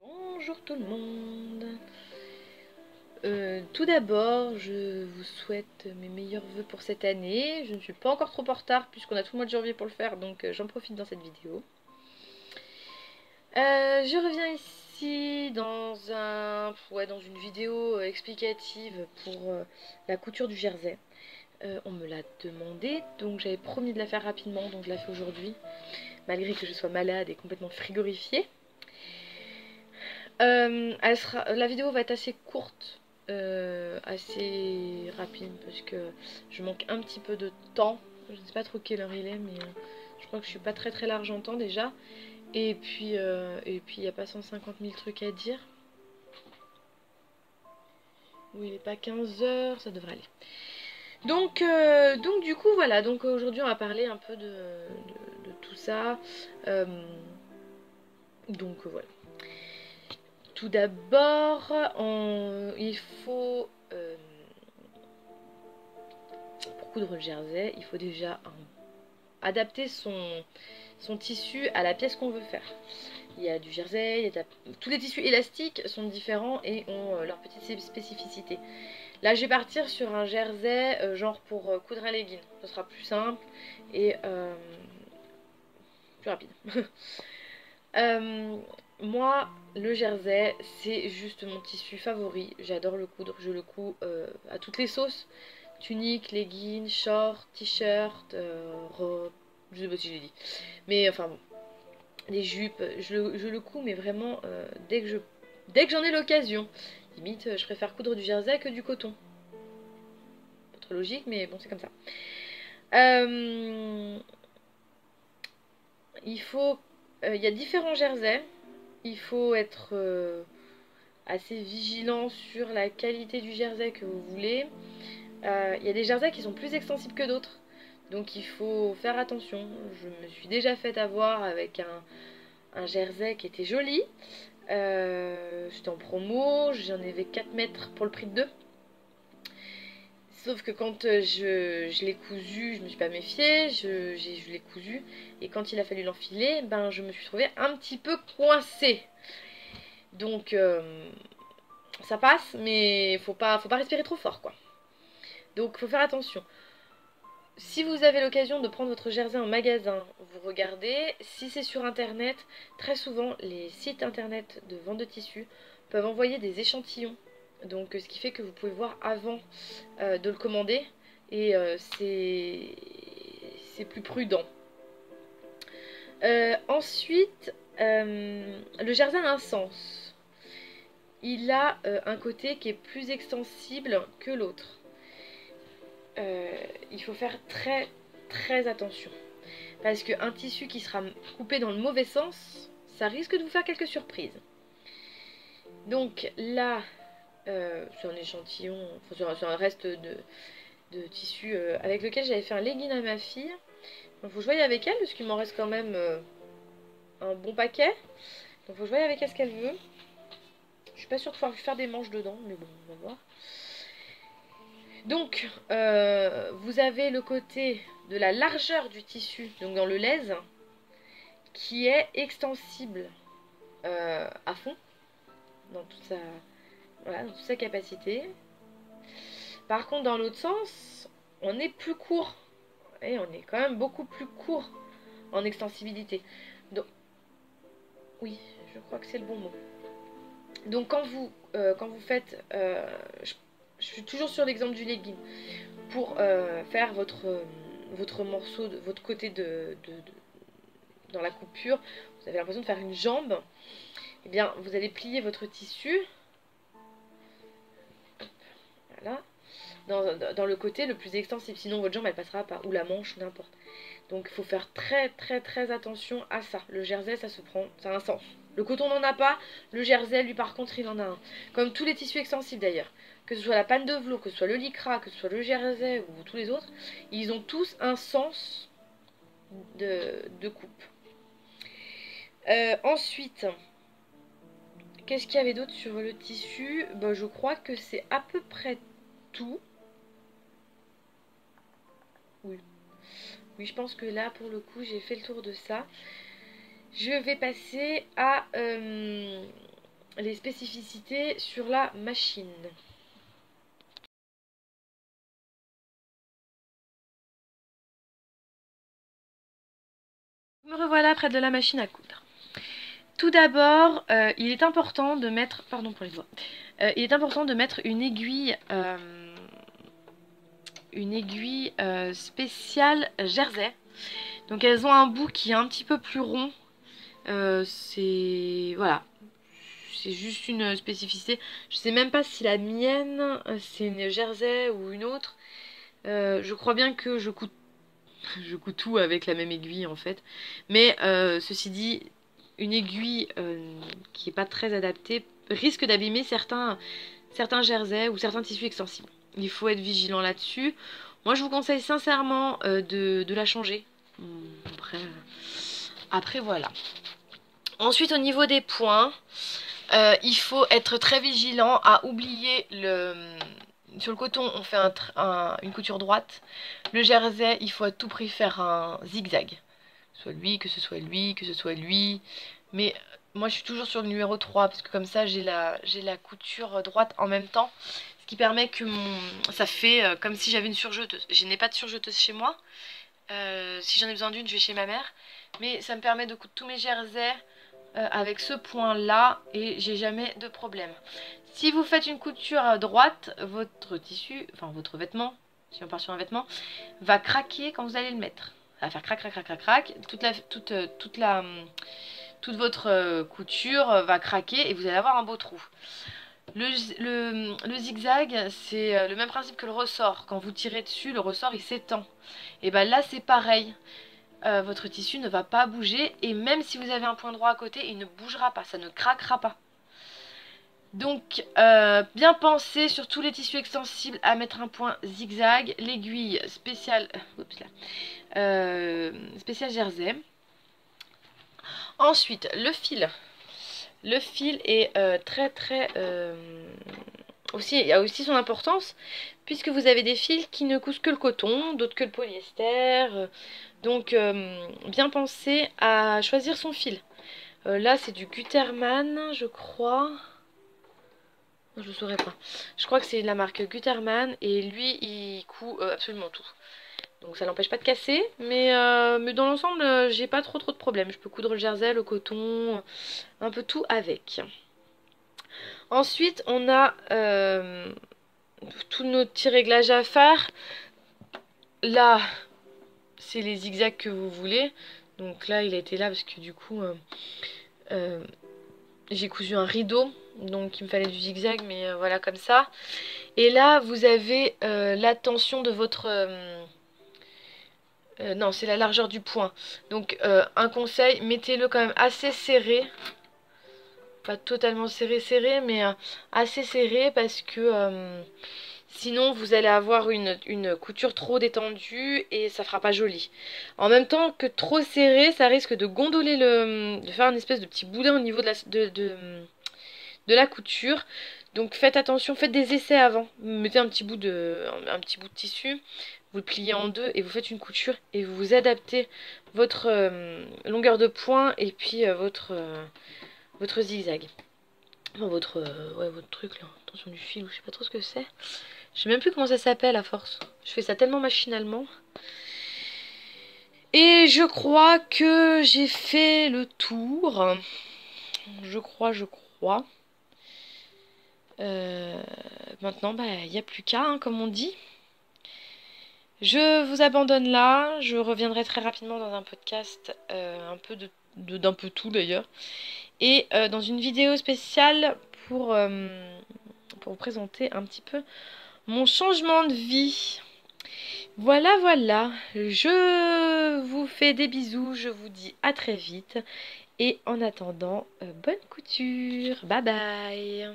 Bonjour tout le monde. Tout d'abord, je vous souhaite mes meilleurs vœux pour cette année. Je ne suis pas encore trop en retard puisqu'on a tout le mois de janvier pour le faire, donc j'en profite dans cette vidéo. Je reviens ici dans une vidéo explicative pour la couture du jersey. On me l'a demandé, donc j'avais promis de la faire rapidement, donc je la fais aujourd'hui, malgré que je sois malade et complètement frigorifiée. La vidéo va être assez courte, assez rapide, parce que je manque un petit peu de temps. Je ne sais pas trop quelle heure il est, mais je crois que je suis pas très large en temps déjà. Et puis il n'y a pas 150 000 trucs à dire. Oui, il n'est pas 15 heures, ça devrait aller. Donc du coup, voilà. Donc aujourd'hui, on va parler un peu de tout ça. Euh, voilà. Tout d'abord, il faut, pour coudre le jersey, il faut déjà adapter son tissu à la pièce qu'on veut faire. Il y a du jersey, tous les tissus élastiques sont différents et ont leur petite spécificité. Là, je vais partir sur un jersey genre pour coudre un legging. Ce sera plus simple et plus rapide. Moi, le jersey, c'est juste mon tissu favori. J'adore le coudre. Je le couds à toutes les sauces. Tunique, leggings, short, t-shirt, robe. Je sais pas si j'ai dit. Mais enfin bon. Les jupes, je le couds, mais vraiment dès que j'en ai l'occasion. Limite, je préfère coudre du jersey que du coton. Pas trop logique, mais bon, c'est comme ça. Il y a différents jerseys. Il faut être assez vigilant sur la qualité du jersey que vous voulez. Il y a des jerseys qui sont plus extensibles que d'autres. Donc il faut faire attention. Je me suis déjà fait avoir avec un jersey qui était joli. J'étais en promo, j'en avais 4 mètres pour le prix de 2. Sauf que quand je l'ai cousu, je me suis pas méfiée, je l'ai cousu. Et quand il a fallu l'enfiler, ben, je me suis trouvée un petit peu coincée. Donc ça passe, mais faut pas respirer trop fort, quoi. Donc faut faire attention. Si vous avez l'occasion de prendre votre jersey en magasin, vous regardez. Si c'est sur internet, très souvent les sites internet de vente de tissus peuvent envoyer des échantillons. Donc ce qui fait que vous pouvez voir avant de le commander et c'est plus prudent. Ensuite, le jersey a un sens. Il a un côté qui est plus extensible que l'autre. Il faut faire très attention. Parce qu'un tissu qui sera coupé dans le mauvais sens, ça risque de vous faire quelques surprises. Donc là, sur un échantillon, enfin, sur un reste de tissu avec lequel j'avais fait un legging à ma fille. Donc faut que je voie avec elle, parce qu'il m'en reste quand même un bon paquet. Donc faut que je voie avec elle ce qu'elle veut. Je suis pas sûre de pouvoir faire des manches dedans, mais bon, on va voir. Donc, vous avez le côté de la largeur du tissu, donc dans le lèse, qui est extensible à fond, dans toute sa capacité. Par contre, dans l'autre sens, on est plus court. Et on est quand même beaucoup plus court en extensibilité. Donc, oui, je crois que c'est le bon mot. Donc, quand vous faites... je suis toujours sur l'exemple du legging. Pour faire votre morceau, votre côté dans la coupure, vous avez l'impression de faire une jambe. Eh bien, vous allez plier votre tissu. Voilà. Dans le côté le plus extensible. Sinon, votre jambe, elle passera pas. Ou la manche, n'importe. Donc, il faut faire très attention à ça. Le jersey, ça se prend, ça a un sens. Le coton n'en a pas. Le jersey, lui, par contre, il en a un. Comme tous les tissus extensibles, d'ailleurs. Que ce soit la panne de velours, que ce soit le lycra, que ce soit le jersey ou tous les autres, ils ont tous un sens de coupe. Ensuite, qu'est-ce qu'il y avait d'autre sur le tissu? Ben, je crois que c'est à peu près tout. Oui. Oui, je pense que là, pour le coup, j'ai fait le tour de ça. Je vais passer à les spécificités sur la machine. Me revoilà près de la machine à coudre. Tout d'abord, il est important de mettre, pardon pour les doigts, il est important de mettre une aiguille spéciale jersey. Donc elles ont un bout qui est un petit peu plus rond. C'est voilà, c'est juste une spécificité. Je sais même pas si la mienne c'est une jersey ou une autre. Je crois bien que je couds tout avec la même aiguille en fait. Mais ceci dit, une aiguille qui n'est pas très adaptée risque d'abîmer certains jerseys ou certains tissus extensibles. Il faut être vigilant là-dessus. Moi je vous conseille sincèrement de la changer. Après voilà. Ensuite au niveau des points, il faut être très vigilant à oublier sur le coton on fait une couture droite. Le jersey il faut à tout prix faire un zigzag. Que ce soit lui, que ce soit lui. Mais moi je suis toujours sur le numéro 3 parce que comme ça j'ai la couture droite en même temps. Ce qui permet que ça fait comme si j'avais une surjeteuse. Je n'ai pas de surjeteuse chez moi. Si j'en ai besoin d'une, je vais chez ma mère. Mais ça me permet de coudre tous mes jerseys avec ce point là et j'ai jamais de problème. Si vous faites une couture à droite, votre tissu, enfin votre vêtement, si on part sur un vêtement, va craquer quand vous allez le mettre. Ça va faire crac crac crac crac crac. Toute votre couture va craquer et vous allez avoir un beau trou. Le zigzag, c'est le même principe que le ressort. Quand vous tirez dessus, le ressort il s'étend. Et ben là c'est pareil. Votre tissu ne va pas bouger et même si vous avez un point droit à côté, il ne bougera pas, ça ne craquera pas. Donc bien penser sur tous les tissus extensibles à mettre un point zigzag, l'aiguille spéciale, spéciale jersey. Ensuite le fil. Le fil est il a aussi son importance puisque vous avez des fils qui ne cousent que le coton, d'autres que le polyester. Donc bien penser à choisir son fil. Là c'est du Gutermann je crois. Je ne saurais pas. Je crois que c'est la marque Gutermann et lui il coud absolument tout. Donc ça n'empêche pas de casser, mais dans l'ensemble j'ai pas trop de problèmes. Je peux coudre le jersey, le coton, un peu tout avec. Ensuite on a tous nos petits réglages à faire. Là c'est les zigzags que vous voulez. Donc là il a été là parce que du coup j'ai cousu un rideau. Donc il me fallait du zigzag mais voilà comme ça. Et là vous avez la tension de votre... non c'est la largeur du point. Donc un conseil, mettez-le quand même assez serré. Pas totalement serré mais assez serré parce que... sinon vous allez avoir une couture trop détendue et ça fera pas joli. En même temps que trop serré, ça risque de gondoler de faire une espèce de petit boudin au niveau de la couture. Donc faites attention, faites des essais avant. Mettez un petit bout de tissu, vous le pliez en deux et vous faites une couture et vous adaptez votre longueur de point et puis votre zigzag. Enfin, votre truc là, tension du fil ou je sais pas trop ce que c'est. Je sais même plus comment ça s'appelle à force. Je fais ça tellement machinalement. Et je crois que j'ai fait le tour. Je crois. Maintenant, bah, il n'y a plus qu'à, hein, comme on dit. Je vous abandonne là. Je reviendrai très rapidement dans un podcast, un peu d'un peu tout d'ailleurs. Et dans une vidéo spéciale pour vous présenter un petit peu mon changement de vie. Voilà. Je vous fais des bisous. Je vous dis à très vite. Et en attendant, bonne couture. Bye bye.